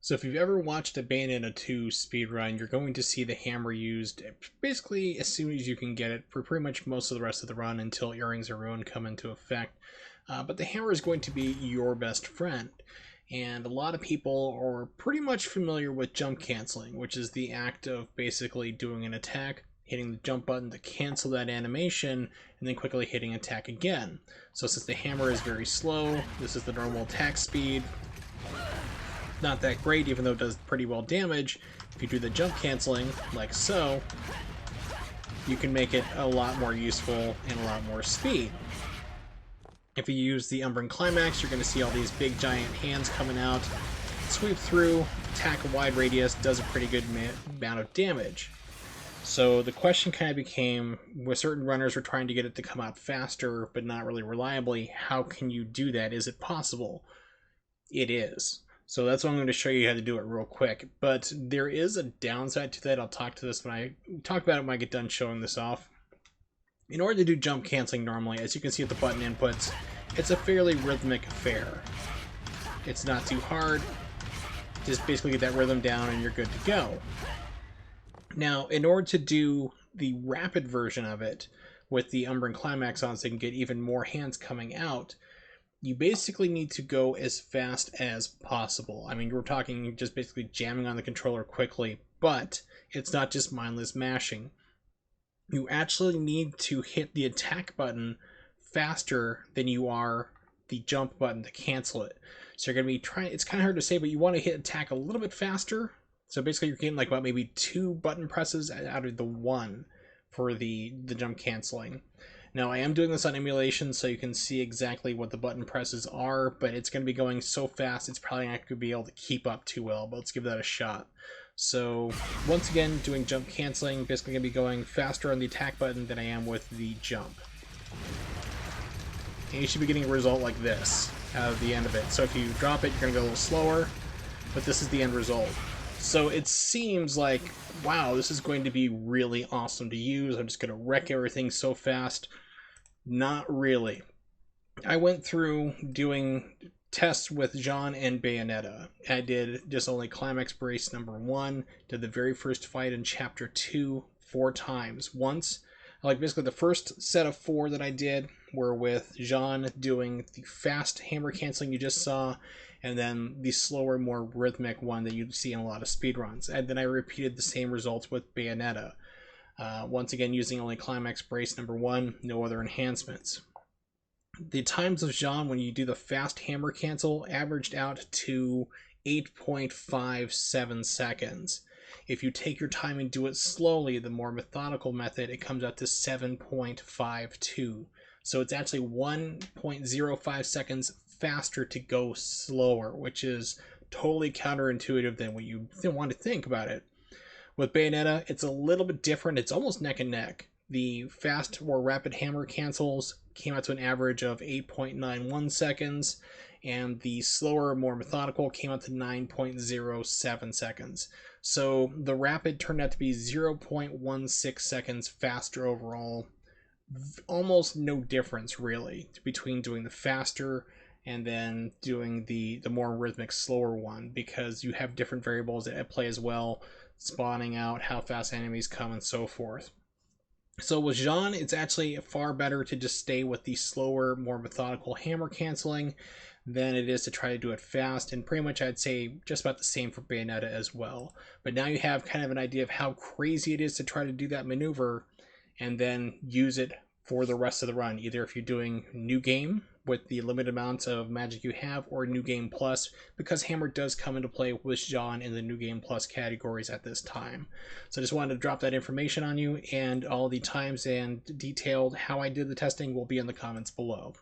So if you've ever watched a Bayonetta 2 speedrun, you're going to see the hammer used basically as soon as you can get it for pretty much most of the rest of the run until Earrings of Ruin come into effect. But the hammer is going to be your best friend. And a lot of people are pretty much familiar with jump canceling, which is the act of basically doing an attack, hitting the jump button to cancel that animation, and then quickly hitting attack again. So since the hammer is very slow, this is the normal attack speed. Not that great, even though it does pretty well damage. If you do the jump canceling, like so, you can make it a lot more useful and a lot more speed. If you use the Climax, you're going to see all these big giant hands coming out, sweep through, attack a wide radius, does a pretty good amount of damage. So the question kind of became, with certain runners were trying to get it to come out faster, but not really reliably, how can you do that? Is it possible? It is. So that's what I'm going to show you how to do it real quick. But there is a downside to that. I'll talk to this when I talk about it when I get done showing this off. In order to do jump canceling normally, as you can see with the button inputs, it's a fairly rhythmic affair. It's not too hard. Just basically get that rhythm down and you're good to go. Now, in order to do the rapid version of it with the Climax on so you can get even more hands coming out, you basically need to go as fast as possible. I mean, we're talking just basically jamming on the controller quickly, but it's not just mindless mashing. You actually need to hit the attack button faster than you are the jump button to cancel it. So you're going to be trying, it's kind of hard to say, but you want to hit attack a little bit faster. So basically you're getting like about maybe 2 button presses out of the 1 for the jump canceling. Now, I am doing this on emulation so you can see exactly what the button presses are, but it's going to be going so fast it's probably not going to be able to keep up too well, but let's give that a shot. So, once again, doing jump canceling, basically going to be going faster on the attack button than I am with the jump. And you should be getting a result like this out of the end of it. So if you drop it, you're going to go a little slower, but this is the end result. So it seems like, wow, this is going to be really awesome to use. I'm just going to wreck everything so fast. Not really. I went through doing tests with Jeanne and Bayonetta. I did just only Climax Brace number 1, did the very first fight in Chapter 2 4 times. Once, like basically the first set of 4 that I did were with Jeanne doing the fast hammer canceling you just saw, and then the slower, more rhythmic one that you see in a lot of speedruns. And then I repeated the same results with Bayonetta. Once again, using only Climax Brace number 1, no other enhancements. The times of Jeanne when you do the fast hammer cancel averaged out to 8.57 seconds. If you take your time and do it slowly, the more methodical method, it comes out to 7.52. So it's actually 1.05 seconds faster to go slower, which is totally counterintuitive than what you want to think about it. With Bayonetta, it's a little bit different. It's almost neck and neck. The fast or rapid hammer cancels came out to an average of 8.91 seconds, and the slower, more methodical came out to 9.07 seconds. So the rapid turned out to be 0.16 seconds faster overall. Almost no difference, really, between doing the faster and then doing the more rhythmic, slower one, because you have different variables at play as well, spawning out, how fast enemies come, and so forth. So with Jeanne, it's actually far better to just stay with the slower, more methodical hammer canceling than it is to try to do it fast, and pretty much I'd say just about the same for Bayonetta as well. But now you have kind of an idea of how crazy it is to try to do that maneuver and then use it for the rest of the run, either if you're doing new game with the limited amounts of magic you have, or New Game Plus, because Hammer does come into play with Jeanne in the New Game Plus categories at this time. So I just wanted to drop that information on you, and all the times and detailed how I did the testing will be in the comments below.